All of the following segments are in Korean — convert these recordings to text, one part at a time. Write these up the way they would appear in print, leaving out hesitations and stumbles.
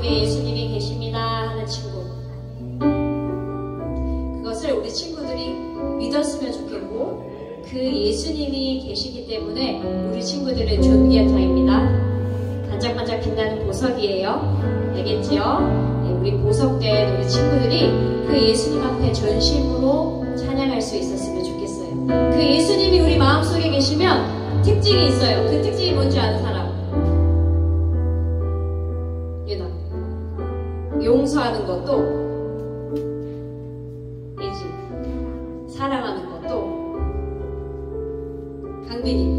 마음속에 예수님이 계십니다 하는 친구, 그것을 우리 친구들이 믿었으면 좋겠고, 그 예수님이 계시기 때문에 우리 친구들은 존귀한 자입니다. 반짝반짝 빛나는 보석이에요. 알겠지요? 네, 우리 보석된 우리 친구들이 그 예수님 앞에 전심으로 찬양할 수 있었으면 좋겠어요. 그 예수님이 우리 마음속에 계시면 특징이 있어요. 그 특징이 뭔지 아는 사람? 유나. 용서하는 것도 예지. 사랑하는 것도 강민이.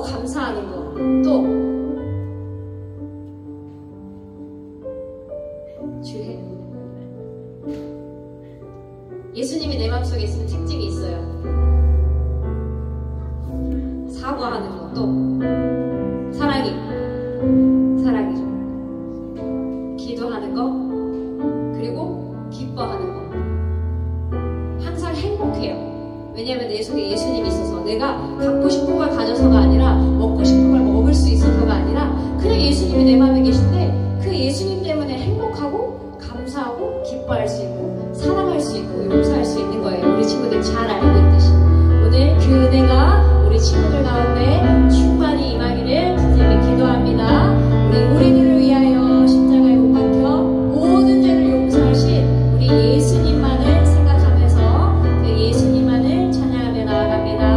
감사하는 거 또 주해. 예수님이 내 마음속에 있으면 특징이 있어요. 사과하는 것도 사랑이죠. 기도하는 거, 그리고 기뻐하는 거. 항상 행복해요. 왜냐하면 내 속에 예수님이 있어서, 내가 갖고 싶은 걸 가져서가 아니라, 먹고 싶은 걸 먹을 수 있어서가 아니라, 그냥 예수님이 내 마음에 계신데 그 예수님 때문에 행복하고 감사하고 기뻐할 수 있고 사랑할 수 있고 용서할 수 있는 거예요. 우리 친구들 잘 알고 있듯이 오늘 그 은혜가 우리 친구들 가운데 충만히 임하기를 선생님이 기도합니다. 우리 우리들을 위하여 십자가에 못 박혀 모든 죄를 용서하신 우리 예수님만을 생각하면서 그 예수님만을 찬양하며 나아갑니다.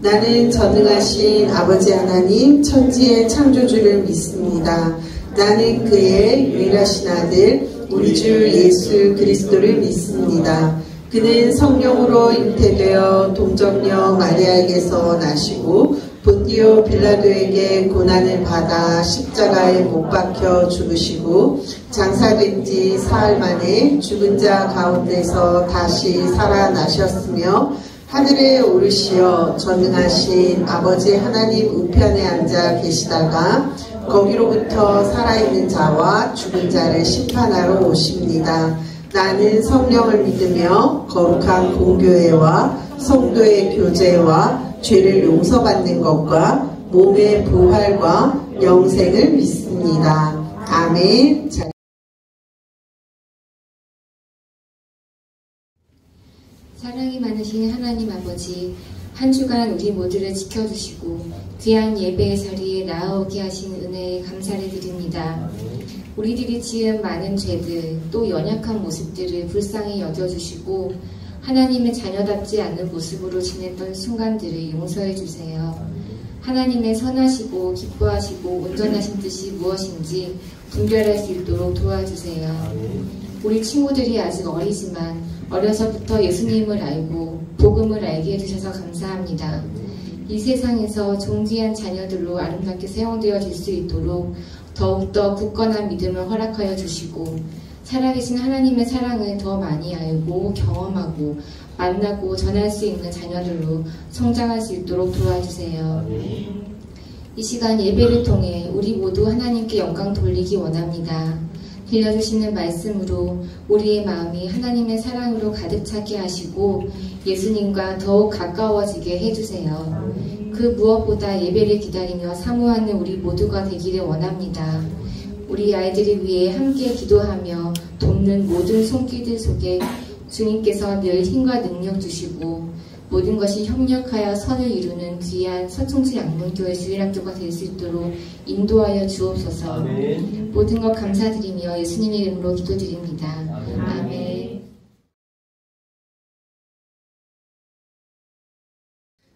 나는 전능하신 아버지 하나님 천지의 창조주를 믿습니다. 나는 그의 유일하신 아들 우리 주 예수 그리스도를 믿습니다. 그는 성령으로 잉태되어 동정녀 마리아에게서 나시고 본디오 빌라도에게 고난을 받아 십자가에 못 박혀 죽으시고 장사된 지 사흘 만에 죽은 자 가운데서 다시 살아나셨으며 하늘에 오르시어 전능하신 아버지 하나님 우편에 앉아 계시다가 거기로부터 살아있는 자와 죽은 자를 심판하러 오십니다. 나는 성령을 믿으며 거룩한 공교회와 성도의 교제와 죄를 용서받는 것과 몸의 부활과 영생을 믿습니다. 아멘. 사랑이 많으신 하나님 아버지, 한 주간 우리 모두를 지켜주시고 귀한 예배의 자리에 나아오게 하신 은혜에 감사를 드립니다. 우리들이 지은 많은 죄들, 또 연약한 모습들을 불쌍히 여겨주시고 하나님의 자녀답지 않은 모습으로 지냈던 순간들을 용서해 주세요. 하나님의 선하시고 기뻐하시고 온전하신 뜻이 무엇인지 분별할 수 있도록 도와주세요. 우리 친구들이 아직 어리지만 어려서부터 예수님을 알고 복음을 알게 해주셔서 감사합니다. 이 세상에서 존귀한 자녀들로 아름답게 사용되어질 수 있도록 더욱더 굳건한 믿음을 허락하여 주시고 살아계신 하나님의 사랑을 더 많이 알고 경험하고 만나고 전할 수 있는 자녀들로 성장할 수 있도록 도와주세요. 이 시간 예배를 통해 우리 모두 하나님께 영광 돌리기 원합니다. 들려주시는 말씀으로 우리의 마음이 하나님의 사랑으로 가득 차게 하시고 예수님과 더욱 가까워지게 해주세요. 그 무엇보다 예배를 기다리며 사모하는 우리 모두가 되기를 원합니다. 우리 아이들을 위해 함께 기도하며 돕는 모든 손길들 속에 주님께서 늘 힘과 능력 주시고 모든 것이 협력하여 선을 이루는 귀한 서총수 양문교회 주일학교가 될 수 있도록 인도하여 주옵소서. 아멘. 모든 것 감사드리며 예수님의 이름으로 기도드립니다. 아멘.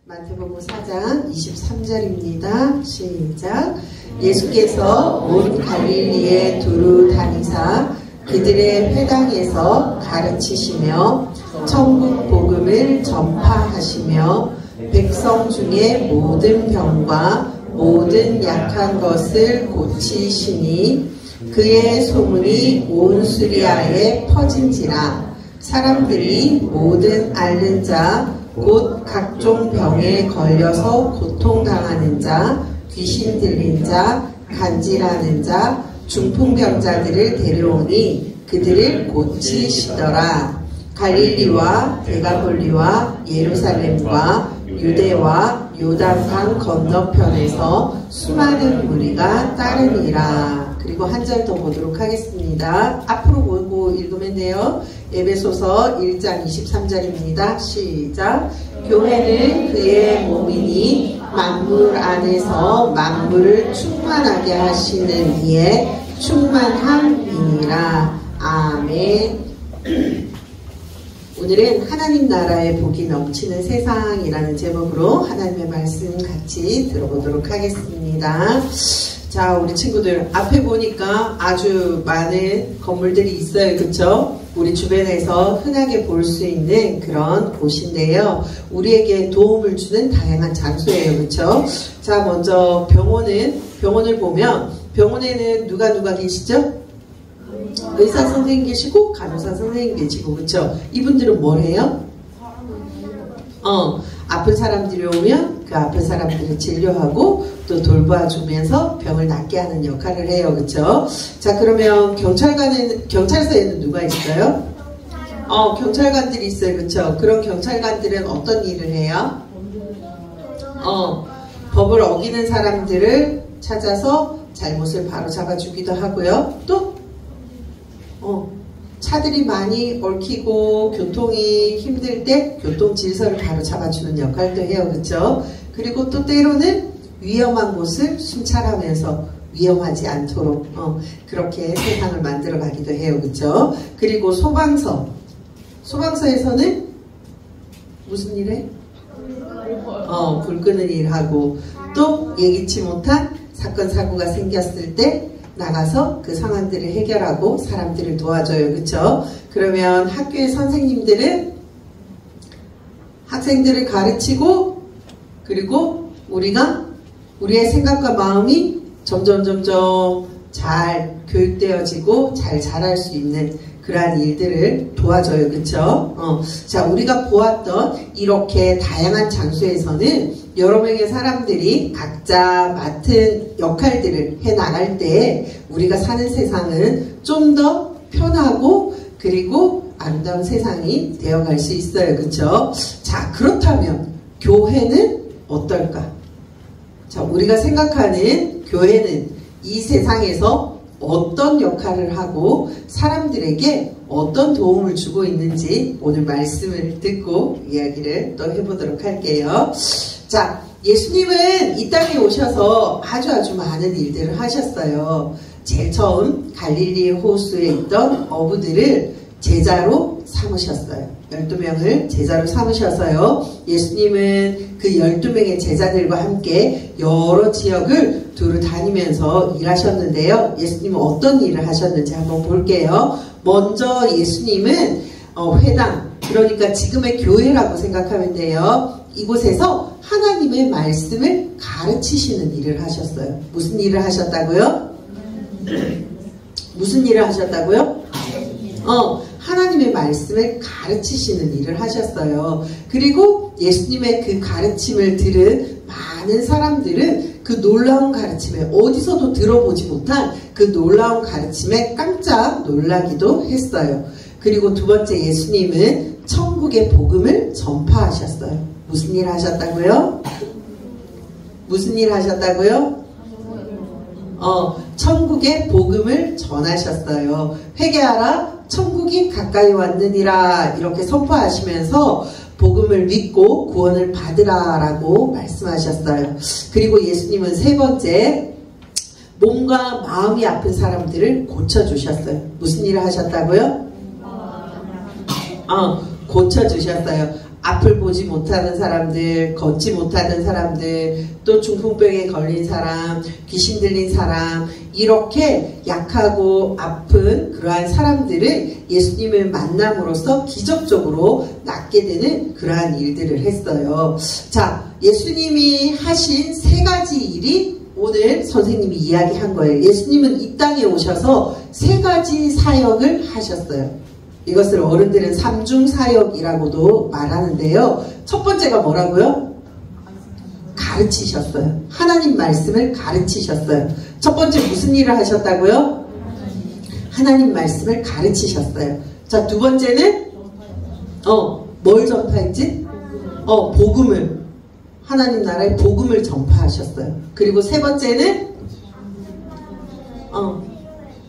마태복음 4장 23절입니다. 시작. 예수께서 온 갈릴리에 두루 다니사 그들의 회당에서 가르치시며 천국 복음을 전파하시며 백성 중에 모든 병과 모든 약한 것을 고치시니 그의 소문이 온 수리아에 퍼진지라. 사람들이 모든 앓는 자 곧 각종 병에 걸려서 고통당하는 자, 귀신 들린 자, 간질하는 자, 중풍병자들을 데려오니 그들을 고치시더라. 갈릴리와 데가볼리와 예루살렘과 유대와 요단강 건너편에서 수많은 무리가 따르니라. 그리고 한 절 더 보도록 하겠습니다. 앞으로 보고 읽으면 돼요. 에베소서 1장 23절입니다. 시작. 교회는 그의 몸이니 만물 안에서 만물을 충만하게 하시는 이의 충만함이니라. 아멘. 오늘은 하나님 나라의 복이 넘치는 세상이라는 제목으로 하나님의 말씀 같이 들어보도록 하겠습니다. 자, 우리 친구들 앞에 보니까 아주 많은 건물들이 있어요. 그렇죠? 우리 주변에서 흔하게 볼 수 있는 그런 곳인데요. 우리에게 도움을 주는 다양한 장소예요. 그렇죠? 자, 먼저 병원을 보면 병원에는 누가 계시죠? 의사 선생님 계시고 간호사 선생님 계시고, 그렇죠? 이분들은 뭘 해요? 아픈 사람들이 오면 그 아픈 사람들을 진료하고 또 돌봐주면서 병을 낫게 하는 역할을 해요. 그렇죠? 자, 그러면 경찰서에는 누가 있어요? 경찰관들이 있어요. 그렇죠? 그런 경찰관들은 어떤 일을 해요? 법을 어기는 사람들을 찾아서 잘못을 바로 잡아주기도 하고요. 또 차들이 많이 얽히고 교통이 힘들 때 교통 질서를 바로 잡아주는 역할도 해요. 그렇죠? 그리고 또 때로는 위험한 곳을 순찰하면서 위험하지 않도록 그렇게 세상을 만들어 가기도 해요. 그렇죠? 그리고 소방서에서는 무슨 일 해? 불 끄는 일하고, 또 예기치 못한 사건 사고가 생겼을 때 나가서 그 상황들을 해결하고 사람들을 도와줘요. 그쵸? 그러면 학교의 선생님들은 학생들을 가르치고, 그리고 우리가 우리의 생각과 마음이 점점 잘 교육되어지고 잘 자랄 수 있는 그러한 일들을 도와줘요. 그쵸? 자, 우리가 보았던 이렇게 다양한 장소에서는 여러 명의 사람들이 각자 맡은 역할들을 해나갈 때 우리가 사는 세상은 좀 더 편하고 그리고 아름다운 세상이 되어갈 수 있어요. 그쵸? 자, 그렇다면 교회는 어떨까? 자, 우리가 생각하는 교회는 이 세상에서 어떤 역할을 하고 사람들에게 어떤 도움을 주고 있는지 오늘 말씀을 듣고 이야기를 또 해보도록 할게요. 자, 예수님은 이 땅에 오셔서 아주 많은 일들을 하셨어요. 제일 처음 갈릴리 호수에 있던 어부들을 제자로 삼으셨어요. 12명을 제자로 삼으셔서요. 예수님은 그 12명의 제자들과 함께 여러 지역을 두루 다니면서 일하셨는데요. 예수님은 어떤 일을 하셨는지 한번 볼게요. 먼저 예수님은 회당, 그러니까 지금의 교회라고 생각하면 돼요. 이곳에서 하나님의 말씀을 가르치시는 일을 하셨어요. 무슨 일을 하셨다고요? 무슨 일을 하셨다고요? 하나님의 말씀을 가르치시는 일을 하셨어요. 그리고 예수님의 그 가르침을 들은 많은 사람들은 그 놀라운 가르침에, 어디서도 들어보지 못한 그 놀라운 가르침에 깜짝 놀라기도 했어요. 그리고 두 번째, 예수님은 천국의 복음을 전파하셨어요. 무슨 일 하셨다고요? 무슨 일 하셨다고요? 천국의 복음을 전하셨어요. 회개하라, 천국이 가까이 왔느니라, 이렇게 선포하시면서 복음을 믿고 구원을 받으라라고 말씀하셨어요. 그리고 예수님은 세 번째, 몸과 마음이 아픈 사람들을 고쳐주셨어요. 무슨 일을 하셨다고요? 고쳐주셨어요. 앞을 보지 못하는 사람들, 걷지 못하는 사람들, 또 중풍병에 걸린 사람, 귀신 들린 사람, 이렇게 약하고 아픈 그러한 사람들을 예수님을 만남으로써 기적적으로 낫게 되는 그러한 일들을 했어요. 자, 예수님이 하신 세 가지 일이 오늘 선생님이 이야기한 거예요. 예수님은 이 땅에 오셔서 세 가지 사역을 하셨어요. 이것을 어른들은 삼중사역이라고도 말하는데요. 첫 번째가 뭐라고요? 가르치셨어요. 하나님 말씀을 가르치셨어요. 첫 번째 무슨 일을 하셨다고요? 하나님 말씀을 가르치셨어요. 자, 두 번째는 뭘 전파했지? 복음을, 하나님 나라의 복음을 전파하셨어요. 그리고 세 번째는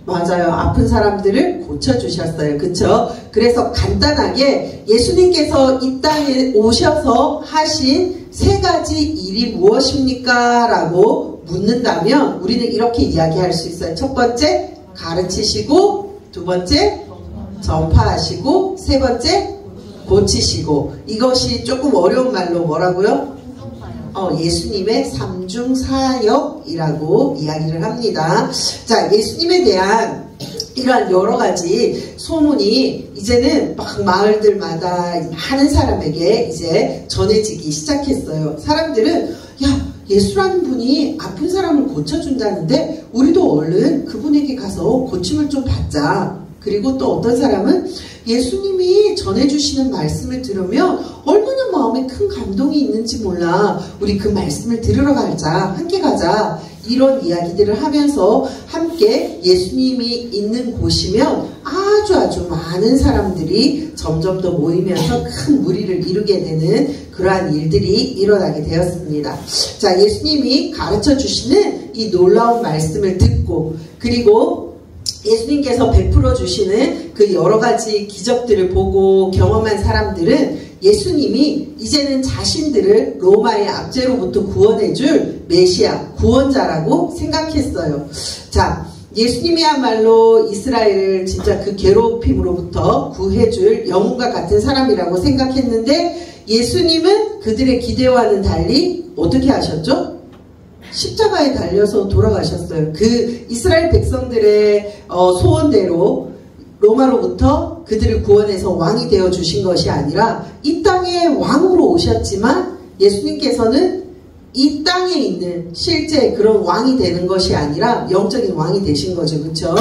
맞아요. 아픈 사람들을 고쳐주셨어요. 그쵸? 그래서 간단하게 예수님께서 이 땅에 오셔서 하신 세 가지 일이 무엇입니까? 라고 묻는다면 우리는 이렇게 이야기할 수 있어요. 첫 번째, 가르치시고, 두 번째, 전파하시고, 세 번째, 고치시고. 이것이 조금 어려운 말로 뭐라고요? 예수님의 삼중사역이라고 이야기를 합니다. 자, 예수님에 대한 이러한 여러 가지 소문이 이제는 막 마을들마다 많은 사람에게 이제 전해지기 시작했어요. 사람들은 야, 예수라는 분이 아픈 사람을 고쳐준다는데 우리도 얼른 그분에게 가서 고침을 좀 받자. 그리고 또 어떤 사람은 예수님이 전해주시는 말씀을 들으면 얼마나 마음에 큰 감동이 있는지 몰라. 우리 그 말씀을 들으러 가자. 함께 가자. 이런 이야기들을 하면서 함께 예수님이 있는 곳이면 아주 많은 사람들이 점점 더 모이면서 큰 무리를 이루게 되는 그러한 일들이 일어나게 되었습니다. 자, 예수님이 가르쳐 주시는 이 놀라운 말씀을 듣고, 그리고 예수님께서 베풀어 주시는 그 여러 가지 기적들을 보고 경험한 사람들은 예수님이 이제는 자신들을 로마의 압제로부터 구원해줄 메시아, 구원자라고 생각했어요. 자, 예수님이야말로 이스라엘을 진짜 그 괴롭힘으로부터 구해줄 영웅과 같은 사람이라고 생각했는데 예수님은 그들의 기대와는 달리 어떻게 하셨죠? 십자가에 달려서 돌아가셨어요. 그 이스라엘 백성들의 소원대로 로마로부터 그들을 구원해서 왕이 되어 주신 것이 아니라 이 땅에 왕으로 오셨지만 예수님께서는 이 땅에 있는 실제 그런 왕이 되는 것이 아니라 영적인 왕이 되신 거죠. 그렇죠?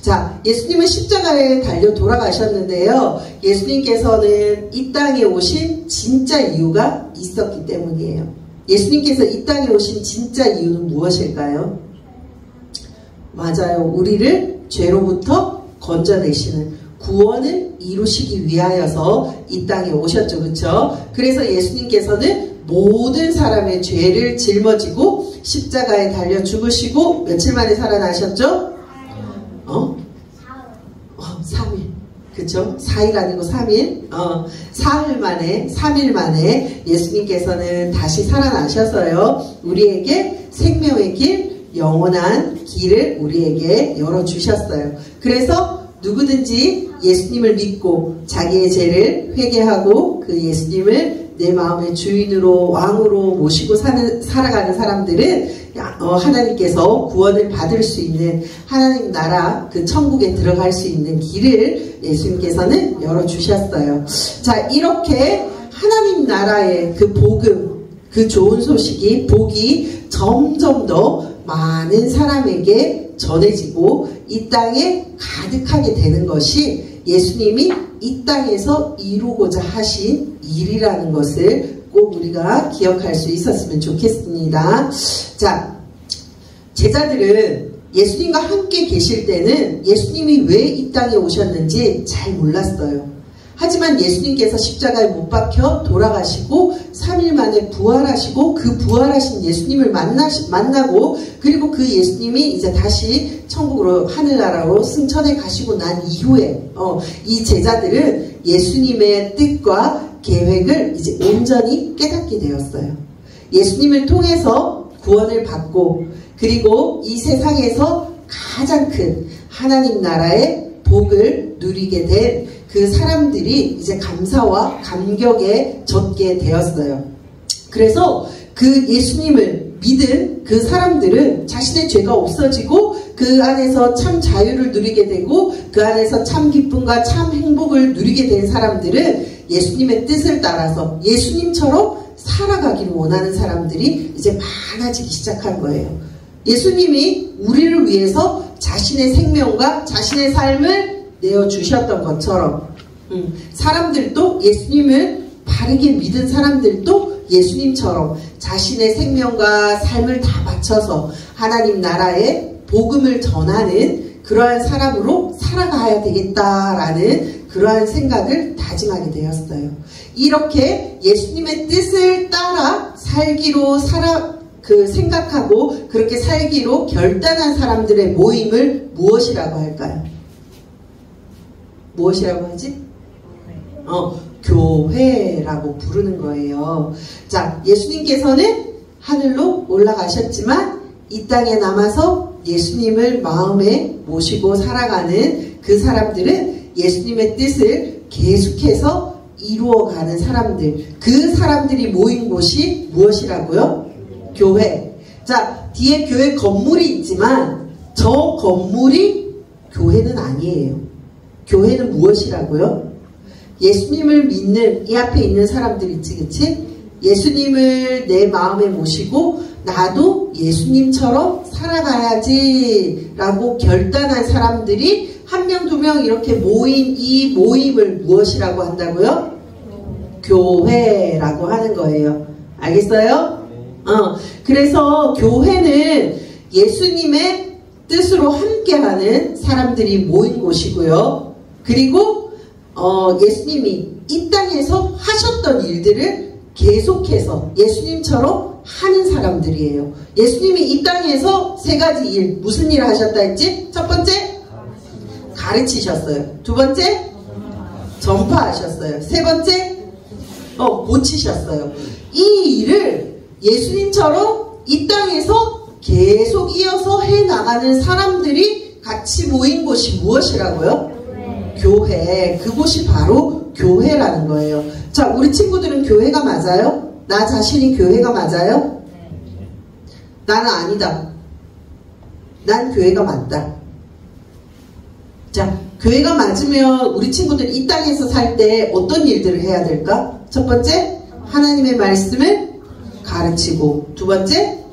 자, 예수님은 십자가에 달려 돌아가셨는데요. 예수님께서는 이 땅에 오신 진짜 이유가 있었기 때문이에요. 예수님께서 이 땅에 오신 진짜 이유는 무엇일까요? 맞아요. 우리를 죄로부터 건져내시는 구원을 이루시기 위하여서 이 땅에 오셨죠. 그렇죠? 그래서 예수님께서는 모든 사람의 죄를 짊어지고 십자가에 달려 죽으시고 며칠 만에 살아나셨죠? 3일. 그쵸? 4일 아니고 3일. 3일 만에 예수님께서는 다시 살아나셔서요. 우리에게 생명의 길, 영원한 길을 우리에게 열어주셨어요. 그래서 누구든지 예수님을 믿고 자기의 죄를 회개하고 그 예수님을 내 마음의 주인으로 왕으로 모시고 살아가는 사람들은 하나님께서 구원을 받을 수 있는 하나님 나라 그 천국에 들어갈 수 있는 길을 예수님께서는 열어주셨어요. 자, 이렇게 하나님 나라의 그 복음, 그 좋은 소식이 복이 점점 더 많은 사람에게 전해지고 이 땅에 가득하게 되는 것이 예수님이 이 땅에서 이루고자 하신 일이라는 것을 꼭 우리가 기억할 수 있었으면 좋겠습니다. 자, 제자들은 예수님과 함께 계실 때는 예수님이 왜 이 땅에 오셨는지 잘 몰랐어요. 하지만 예수님께서 십자가에 못 박혀 돌아가시고 3일 만에 부활하시고 그 부활하신 예수님을 만나고 그리고 그 예수님이 이제 다시 천국으로 하늘나라로 승천해 가시고 난 이후에 이 제자들은 예수님의 뜻과 계획을 이제 온전히 깨닫게 되었어요. 예수님을 통해서 구원을 받고 그리고 이 세상에서 가장 큰 하나님 나라의 복을 누리게 된 그 사람들이 이제 감사와 감격에 젖게 되었어요. 그래서 그 예수님을 믿은 그 사람들은 자신의 죄가 없어지고 그 안에서 참 자유를 누리게 되고 그 안에서 참 기쁨과 참 행복을 누리게 된 사람들은 예수님의 뜻을 따라서 예수님처럼 살아가기를 원하는 사람들이 이제 많아지기 시작한 거예요. 예수님이 우리를 위해서 자신의 생명과 자신의 삶을 내어주셨던 것처럼 사람들도 예수님을 바르게 믿은 사람들도 예수님처럼 자신의 생명과 삶을 다 바쳐서 하나님 나라의 복음을 전하는 그러한 사람으로 살아가야 되겠다라는 그러한 생각을 다짐하게 되었어요. 이렇게 예수님의 뜻을 따라 살기로 생각하고 그렇게 살기로 결단한 사람들의 모임을 무엇이라고 할까요? 무엇이라고 하지? 교회라고 부르는 거예요. 자, 예수님께서는 하늘로 올라가셨지만 이 땅에 남아서 예수님을 마음에 모시고 살아가는 그 사람들은 예수님의 뜻을 계속해서 이루어가는 사람들, 그 사람들이 모인 곳이 무엇이라고요? 교회. 자, 뒤에 교회 건물이 있지만 저 건물이 교회는 아니에요. 교회는 무엇이라고요? 예수님을 믿는 이 앞에 있는 사람들 있지, 그치? 예수님을 내 마음에 모시고 나도 예수님처럼 살아가야지 라고 결단한 사람들이 한 명, 두 명 이렇게 모인 이 모임을 무엇이라고 한다고요? 교회라고 하는 거예요. 알겠어요? 그래서 교회는 예수님의 뜻으로 함께하는 사람들이 모인 곳이고요. 그리고 예수님이 이 땅에서 하셨던 일들을 계속해서 예수님처럼 하는 사람들이에요. 예수님이 이 땅에서 세 가지 일, 무슨 일을 하셨다 했지? 첫 번째, 가르치셨어요. 두 번째, 전파하셨어요. 세 번째, 고치셨어요. 이 일을 예수님처럼 이 땅에서 계속 이어서 해나가는 사람들이 같이 모인 곳이 무엇이라고요? 교회. 그곳이 바로 교회라는 거예요. 자, 우리 친구들은 교회가 맞아요? 나 자신이 교회가 맞아요? 나는 아니다. 난 교회가 맞다. 자, 교회가 맞으면 우리 친구들 이 땅에서 살 때 어떤 일들을 해야 될까? 첫 번째, 하나님의 말씀을 가르치고, 두 번째,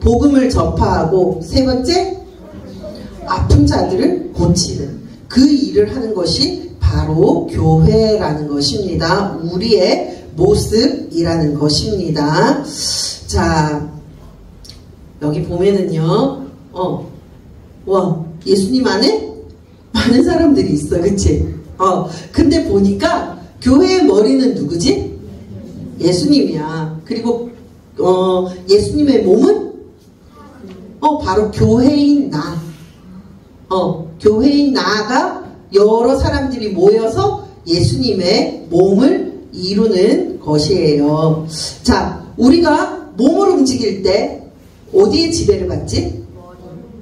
복음을 전파하고, 세 번째, 아픈 자들을 고치는 그 일을 하는 것이 바로 교회라는 것입니다. 우리의 모습이라는 것입니다. 자, 여기 보면은요, 와, 예수님 안에 많은 사람들이 있어, 그치? 근데 보니까 교회의 머리는 누구지? 예수님이야. 그리고 예수님의 몸은 바로 교회인 나. 교회인 나가 여러 사람들이 모여서 예수님의 몸을 이루는 것이에요. 자, 우리가 몸을 움직일 때 어디에 지배를 받지?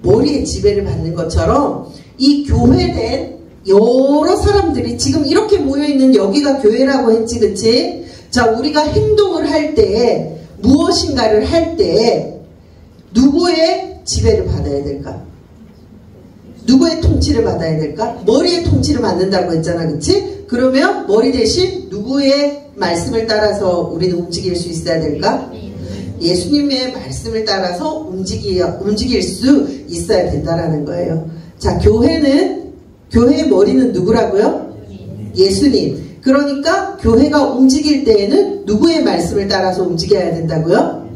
머리에 지배를 받는 것처럼 이 교회된 여러 사람들이 지금 이렇게 모여있는 여기가 교회라고 했지, 그치? 자, 우리가 행동을 할 때, 무엇인가를 할 때 누구의 지배를 받아야 될까? 누구의 통치를 받아야 될까? 머리의 통치를 받는다고 했잖아, 그치? 그러면 머리 대신 누구의 말씀을 따라서 우리는 움직일 수 있어야 될까? 예수님의 말씀을 따라서 움직일 수 있어야 된다라는 거예요. 자, 교회의 머리는 누구라고요? 예수님. 그러니까 교회가 움직일 때에는 누구의 말씀을 따라서 움직여야 된다고요?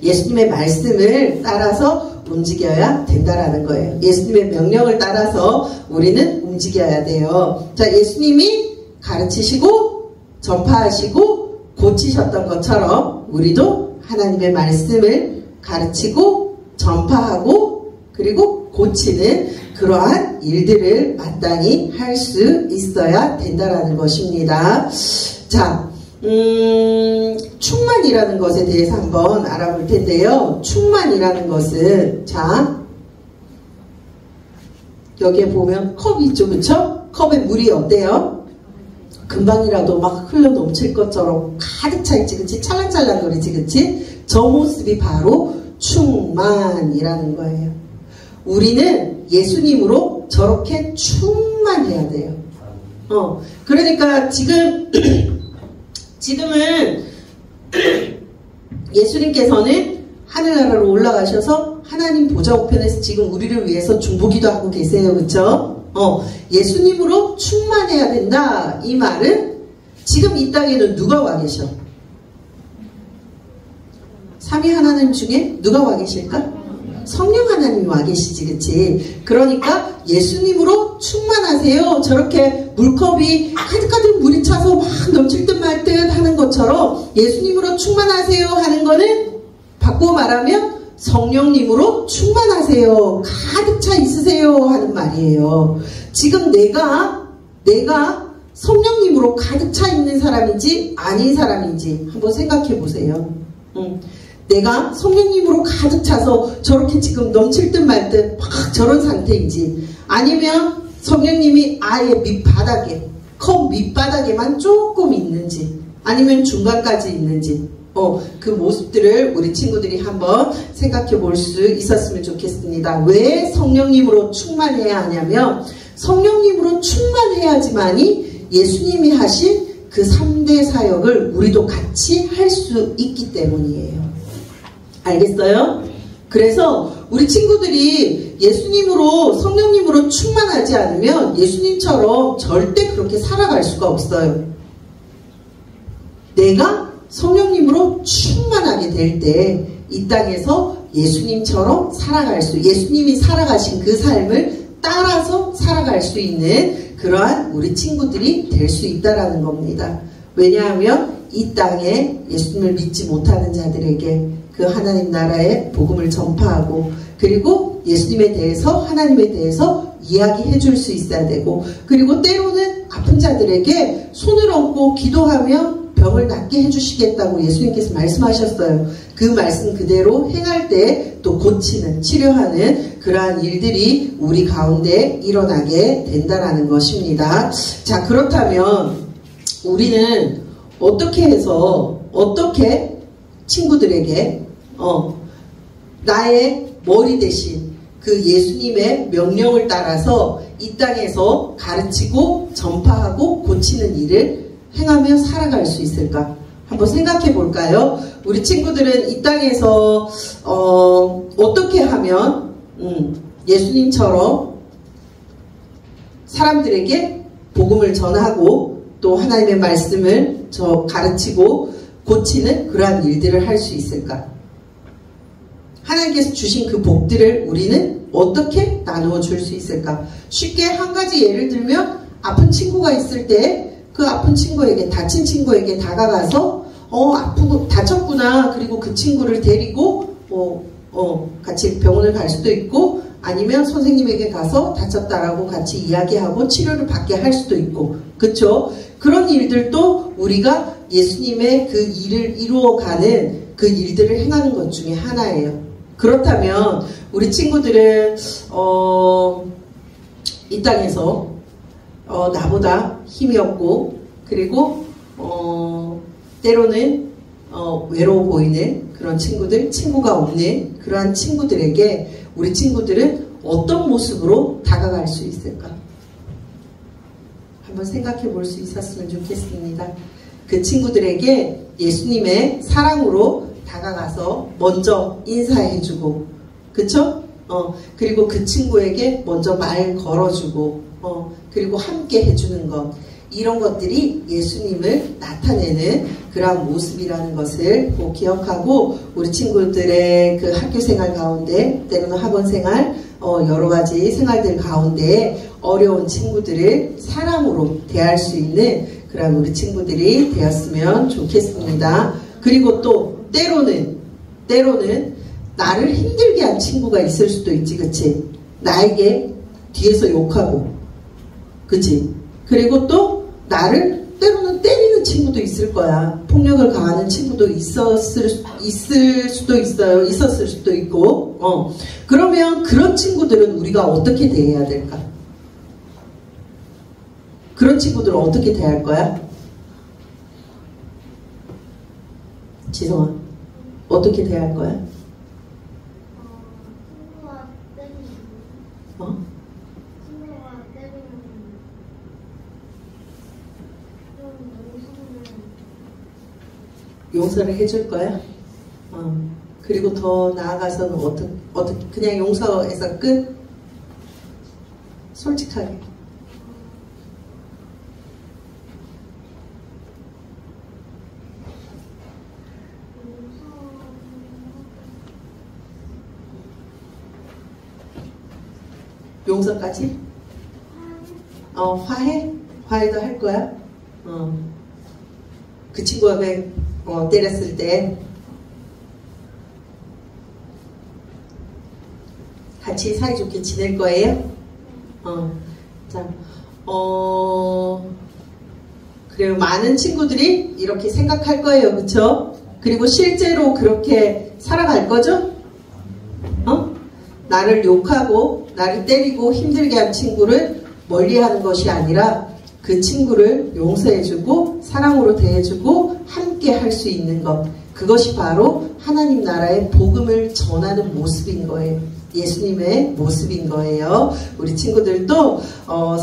예수님의 말씀을 따라서 움직여야 된다라는 거예요. 예수님의 명령을 따라서 우리는 움직여야 돼요. 자, 예수님이 가르치시고 전파하시고 고치셨던 것처럼 우리도 하나님의 말씀을 가르치고 전파하고 그리고 고치는 그러한 일들을 마땅히 할 수 있어야 된다라는 것입니다. 자, 충만이라는 것에 대해서 한번 알아볼 텐데요. 충만이라는 것은, 자, 여기에 보면 컵이 있죠, 그쵸? 컵에 물이 어때요? 금방이라도 막 흘러 넘칠 것처럼 가득 차 있지, 그치? 찰랑찰랑거리지, 그치? 저 모습이 바로 충만이라는 거예요. 우리는 예수님으로 저렇게 충만해야 돼요. 그러니까 지금은 예수님께서는 하늘나라로 올라가셔서 하나님 보좌 우편에서 지금 우리를 위해서 중보기도 하고 계세요. 그쵸? 예수님으로 충만해야 된다. 이 말은 지금 이 땅에는 누가 와 계셔? 삼위 하나님 중에 누가 와 계실까? 성령 하나님이 와 계시지, 그치? 그러니까 예수님으로 충만하세요. 저렇게 물컵이 가득가득 물이 차서 막 넘칠 듯 말 듯 하는 것처럼 예수님으로 충만하세요 하는 거는 바꾸어 말하면 성령님으로 충만하세요. 가득 차 있으세요 하는 말이에요. 지금 내가 성령님으로 가득 차 있는 사람인지 아닌 사람인지 한번 생각해 보세요. 내가 성령님으로 가득 차서 저렇게 지금 넘칠 듯 말 듯 막 저런 상태인지 아니면 성령님이 아예 밑바닥에 컵 밑바닥에만 조금 있는지 아니면 중간까지 있는지 그 모습들을 우리 친구들이 한번 생각해 볼 수 있었으면 좋겠습니다. 왜 성령님으로 충만해야 하냐면 성령님으로 충만해야지만이 예수님이 하신 그 3대 사역을 우리도 같이 할 수 있기 때문이에요. 알겠어요? 그래서 우리 친구들이 예수님으로 성령님으로 충만하지 않으면 예수님처럼 절대 그렇게 살아갈 수가 없어요. 내가 성령님으로 충만하게 될 때 이 땅에서 예수님처럼 예수님이 살아가신 그 삶을 따라서 살아갈 수 있는 그러한 우리 친구들이 될 수 있다라는 겁니다. 왜냐하면 이 땅에 예수님을 믿지 못하는 자들에게 그 하나님 나라의 복음을 전파하고 그리고 예수님에 대해서 하나님에 대해서 이야기해 줄 수 있어야 되고 그리고 때로는 아픈 자들에게 손을 얹고 기도하며 병을 낫게 해주시겠다고 예수님께서 말씀하셨어요. 그 말씀 그대로 행할 때 또 고치는, 치료하는 그러한 일들이 우리 가운데 일어나게 된다라는 것입니다. 자, 그렇다면 우리는 어떻게 해서, 어떻게 친구들에게 나의 머리 대신 그 예수님의 명령을 따라서 이 땅에서 가르치고 전파하고 고치는 일을 행하며 살아갈 수 있을까? 한번 생각해 볼까요? 우리 친구들은 이 땅에서 어떻게 하면 예수님처럼 사람들에게 복음을 전하고 또 하나님의 말씀을 가르치고 고치는 그러한 일들을 할 수 있을까? 하나님께서 주신 그 복들을 우리는 어떻게 나누어 줄 수 있을까? 쉽게 한 가지 예를 들면 아픈 친구가 있을 때 그 아픈 친구에게, 다친 친구에게 다가가서 아프고 다쳤구나. 그리고 그 친구를 데리고 같이 병원을 갈 수도 있고, 아니면 선생님에게 가서 다쳤다라고 같이 이야기하고 치료를 받게 할 수도 있고, 그쵸? 그런 일들도 우리가 예수님의 그 일을 이루어가는 그 일들을 행하는 것 중에 하나예요. 그렇다면 우리 친구들은 이 땅에서 나보다 힘이 없고, 그리고 때로는 외로워 보이는 그런 친구들, 친구가 없는 그러한 친구들에게 우리 친구들은 어떤 모습으로 다가갈 수 있을까? 한번 생각해 볼 수 있었으면 좋겠습니다. 그 친구들에게 예수님의 사랑으로 다가가서 먼저 인사해주고, 그쵸? 그리고 그 친구에게 먼저 말 걸어주고, 그리고 함께 해주는 것, 이런 것들이 예수님을 나타내는 그러한 모습이라는 것을 꼭 기억하고, 우리 친구들의 그 학교 생활 가운데, 때로는 학원 생활, 여러 가지 생활들 가운데 어려운 친구들을 사랑으로 대할 수 있는 그런 우리 친구들이 되었으면 좋겠습니다. 그리고 또 때로는 나를 힘들게 한 친구가 있을 수도 있지, 그치? 나에게 뒤에서 욕하고, 그치? 그리고 또 나를 때로는 때리는 친구도 있을 거야. 폭력을 가하는 친구도 있었을 수도 있고, 그러면 그런 친구들은 우리가 어떻게 대해야 될까? 그런 친구들은 어떻게 대할 거야? 지성아, 어떻게 대할 거야? 친구가 때리는 용서를 해줄 거야? 그리고 더 나아가서는 어떻게 그냥 용서해서 끝? 솔직하게. 용서까지? 화해? 화해도 할 거야? 그 친구가 때렸을 때 같이 사이좋게 지낼 거예요? 자, 그리고 많은 친구들이 이렇게 생각할 거예요. 그쵸? 그리고 실제로 그렇게 살아갈 거죠? 나를 욕하고 나를 때리고 힘들게 한 친구를 멀리하는 것이 아니라 그 친구를 용서해주고 사랑으로 대해주고 함께 할 수 있는 것, 그것이 바로 하나님 나라의 복음을 전하는 모습인 거예요. 예수님의 모습인 거예요. 우리 친구들도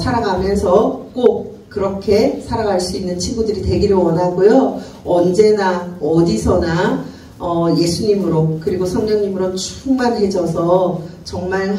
살아가면서 꼭 그렇게 살아갈 수 있는 친구들이 되기를 원하고요. 언제나 어디서나 예수님으로 그리고 성령님으로 충만해져서 정말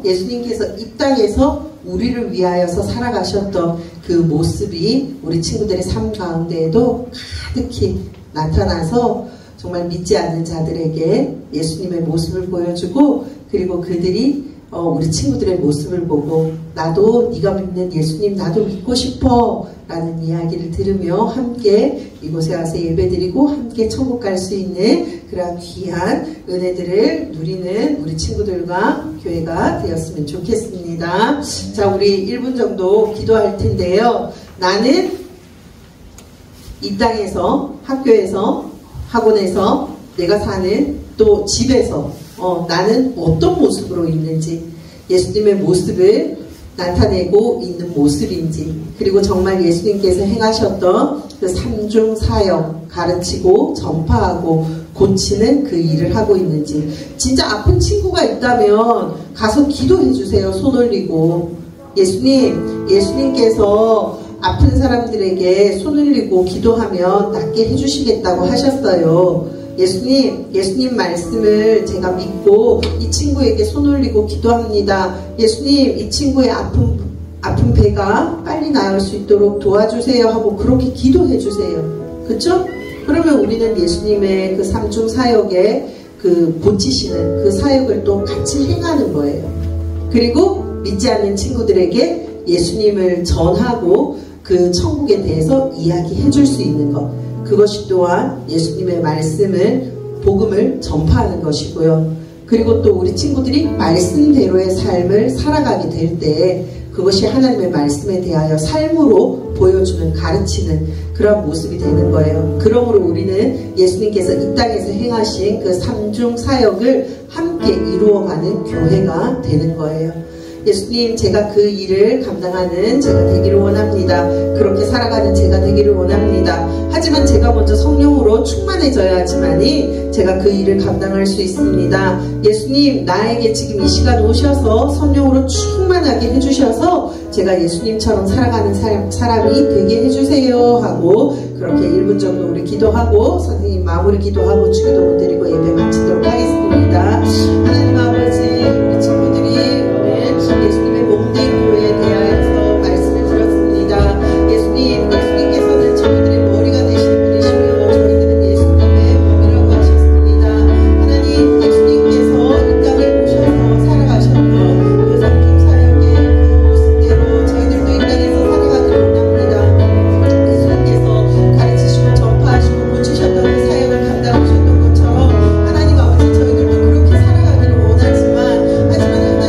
예수님께서 이 땅에서 우리를 위하여서 살아가셨던 그 모습이 우리 친구들의 삶 가운데에도 가득히 나타나서 정말 믿지 않는 자들에게 예수님의 모습을 보여주고, 그리고 그들이 우리 친구들의 모습을 보고 나도 네가 믿는 예수님 나도 믿고 싶어 라는 이야기를 들으며 함께 이곳에 와서 예배드리고 함께 천국 갈 수 있는 그런 귀한 은혜들을 누리는 우리 친구들과 교회가 되었으면 좋겠습니다. 자, 우리 1분 정도 기도할 텐데요. 나는 이 땅에서, 학교에서, 학원에서 내가 사는 또 집에서 나는 어떤 모습으로 있는지, 예수님의 모습을 나타내고 있는 모습인지, 그리고 정말 예수님께서 행하셨던 그 삼중사역, 가르치고 전파하고 고치는 그 일을 하고 있는지. 진짜 아픈 친구가 있다면 가서 기도해 주세요. 손 올리고. 예수님께서 아픈 사람들에게 손 올리고 기도하면 낫게 해주시겠다고 하셨어요. 예수님 말씀을 제가 믿고 이 친구에게 손 올리고 기도합니다. 예수님, 이 친구의 아픈 배가 빨리 나을 수 있도록 도와주세요 하고 그렇게 기도해 주세요. 그쵸? 그러면 우리는 예수님의 그 삼중 사역에 그 고치시는 그 사역을 또 같이 행하는 거예요. 그리고 믿지 않는 친구들에게 예수님을 전하고 그 천국에 대해서 이야기해 줄 수 있는 것. 그것이 또한 예수님의 말씀을, 복음을 전파하는 것이고요. 그리고 또 우리 친구들이 말씀대로의 삶을 살아가게 될 때 그것이 하나님의 말씀에 대하여 삶으로 보여주는, 가르치는 그런 모습이 되는 거예요. 그러므로 우리는 예수님께서 이 땅에서 행하신 그 삼중 사역을 함께 이루어가는 교회가 되는 거예요. 예수님, 제가 그 일을 감당하는 제가 되기를 원합니다. 그렇게 살아가는 제가 되기를 원합니다. 하지만 제가 먼저 성령으로 충만해져야 하지만이 제가 그 일을 감당할 수 있습니다. 예수님, 나에게 지금 이 시간 오셔서 성령으로 충만하게 해주셔서 제가 예수님처럼 살아가는 사람이 되게 해주세요 하고 그렇게 1분 정도 우리 기도하고 선생님 마무리 기도하고 주기도 드리고 예배 마치도록 하겠습니다. 하나님 아버지, 우리 친구들이 예수님의 몸된 교회에 대하여서 말씀을 들었습니다. 예수님께서는 저희들의 머리가 되시는 분이시며 저희들은 예수님의 몸이라고 하셨습니다. 하나님, 예수님께서 이 땅에 오셔서 살아가셨던 그 삼중사역의 그 모습대로 저희들도 이 땅에서 살아가기를 원합니다. 예수님께서 가르치시고 전파하시고 고치셨던 그 사역을 감당하셨던 것처럼 하나님 아버지, 저희들도 그렇게 살아가기를 원하지만 하나님,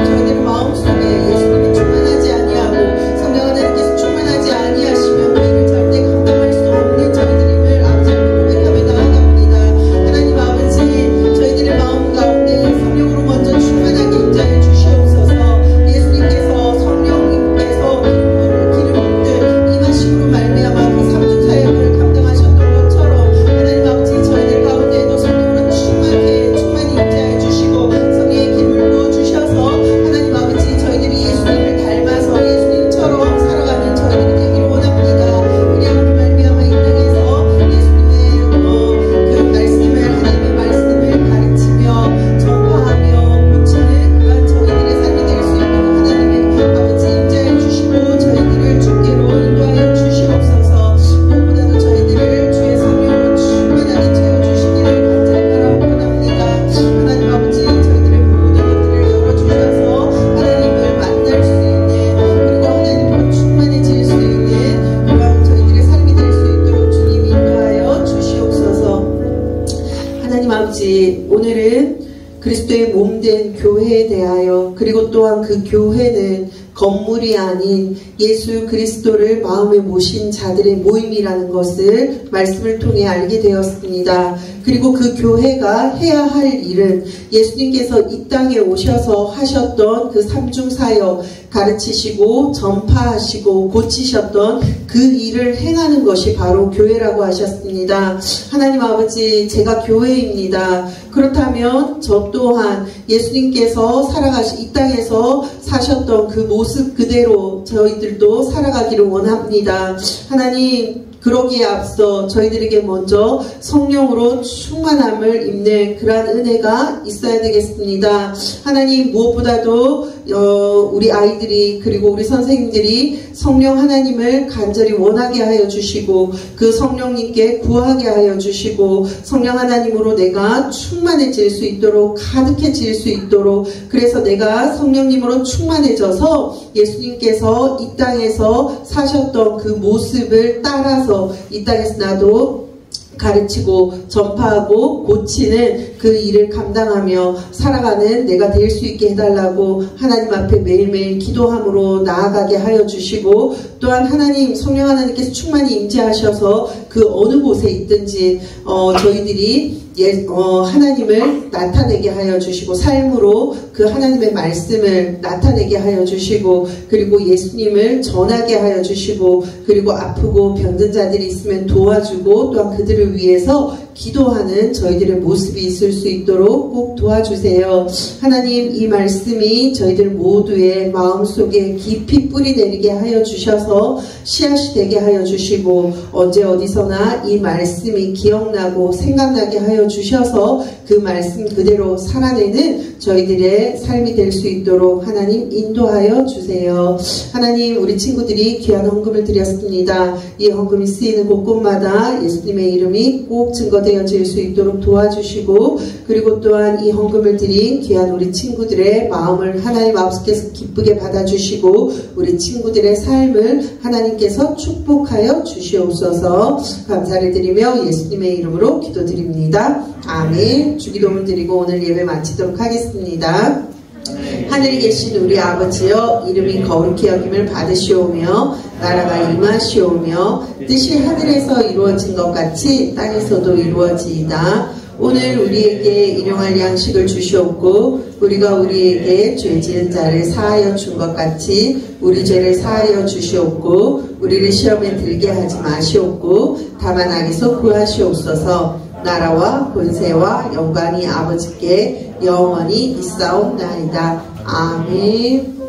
저희들의 마음속에 예수님이 충만하지 아니하고 성령 하나님께서 충만하지 아니하시면 그 일을 절대 감당할 수 없는 저희들임을 아버지 고백하며 나아갑니다. 하나님 아버지, 저희들의 마음 가운데 성령으로 먼저 충만하게 임재해 주시옵소서. 예수님께서 성령님께서 기름 붓듯 임하심으로 말미암아 그 삼중 사역을 감당하셨던 것처럼 하나님 아버지, 저희들 가운데에도 성령으로 충만히 임재해 주시고 성령의 기름을 부어 주셔서 하나님 아버지, 저희들이 예수님을 닮아서 예수님처럼 살아가는 저희들이 되기를 원합니다. 그리하여 말미암아 이 땅에서 예수님의 그 말씀을, 하나님의 말씀을 가르치며 전파하며 고치는 그러한 저희들의 삶이 될 수 있도록 하나님의 아버지 임재해 주시고 저희들을 주께로 인도하여 주시옵소서. 무엇보다도 저희들을 주의 성령으로 충만하게 채워주시기를 간절히 바라옵나이다. 하나님 아버지, 저희들의 모든 것들을 열어주셔서 하나님을 만날 수 있는, 그리고 하나님으로 충만해질 수 있는 그런 저희들의 삶이 될 수 있도록 주님 인도하여 주시옵소서. 하나님 아버지, 오늘은 그리스도의 몸된 교회에 대하여, 그리고 또한 그 교회는 건물이 아닌 예수 그리스도를 마음에 모신 자들의 모임이라는 것을 말씀을 통해 알게 되었습니다. 그리고 그 교회가 해야 할 일은 예수님께서 이 땅에 오셔서 하셨던 그 삼중사역, 가르치시고 전파하시고 고치셨던 그 일을 행하는 것이 바로 교회라고 하셨습니다. 하나님 아버지, 제가 교회입니다. 그렇다면 저 또한 예수님께서 살아가신 이 땅에서 사셨던 그 모습 그대로 저희들도 살아가기를 원합니다. 하나님, 그러기에 앞서 저희들에게 먼저 성령으로 충만함을 입는 그러한 은혜가 있어야 되겠습니다. 하나님, 무엇보다도 우리 아이들이, 그리고 우리 선생님들이 성령 하나님을 간절히 원하게 하여 주시고 그 성령님께 구하게 하여 주시고 성령 하나님으로 내가 충만해질 수 있도록, 가득해질 수 있도록, 그래서 내가 성령님으로 충만해져서 예수님께서 이 땅에서 사셨던 그 모습을 따라서 이 땅에서 나도 가르치고 전파하고 고치는 그 일을 감당하며 살아가는 내가 될 수 있게 해달라고 하나님 앞에 매일매일 기도함으로 나아가게 하여 주시고, 또한 하나님, 성령 하나님께서 충만히 임재하셔서 그 어느 곳에 있든지 저희들이 하나님을 나타내게 하여 주시고 삶으로 그 하나님의 말씀을 나타내게 하여 주시고 그리고 예수님을 전하게 하여 주시고 그리고 아프고 병든 자들이 있으면 도와주고 또한 그들을 위해서 기도하는 저희들의 모습이 있을 수 있도록 꼭 도와주세요. 하나님 이 말씀이 저희들 모두의 마음속에 깊이 뿌리 내리게 하여 주셔서 씨앗이 되게 하여 주시고 언제 어디서나 이 말씀이 기억나고 생각나게 하여 주셔서 그 말씀 그대로 살아내는 저희들의 삶이 될 수 있도록 하나님 인도하여 주세요. 하나님 우리 친구들이 귀한 헌금을 드렸습니다. 이 헌금이 쓰이는 곳곳마다 예수님의 이름이 꼭 증거되어질 수 있도록 도와주시고 그리고 또한 이 헌금을 드린 귀한 우리 친구들의 마음을 하나님 아버지께서 기쁘게 받아주시고 우리 친구들의 삶을 하나님께서 축복하여 주시옵소서. 감사를 드리며 예수님의 이름으로 기도드립니다. 아멘. 주기도문 드리고 오늘 예배 마치도록 하겠습니다. 하늘에 계신 우리 아버지여 이름이 거룩히 여김을 받으시오며 나라가 임하시오며 뜻이 하늘에서 이루어진 것 같이 땅에서도 이루어지이다. 오늘 우리에게 일용할 양식을 주시옵고 우리가 우리에게 죄 지은 자를 사하여 준 것 같이 우리 죄를 사하여 주시옵고 우리를 시험에 들게 하지 마시옵고 다만 악에서 구하시옵소서. 나라와 권세와 영광이 아버지께 영원히 있사옵나이다. 아멘.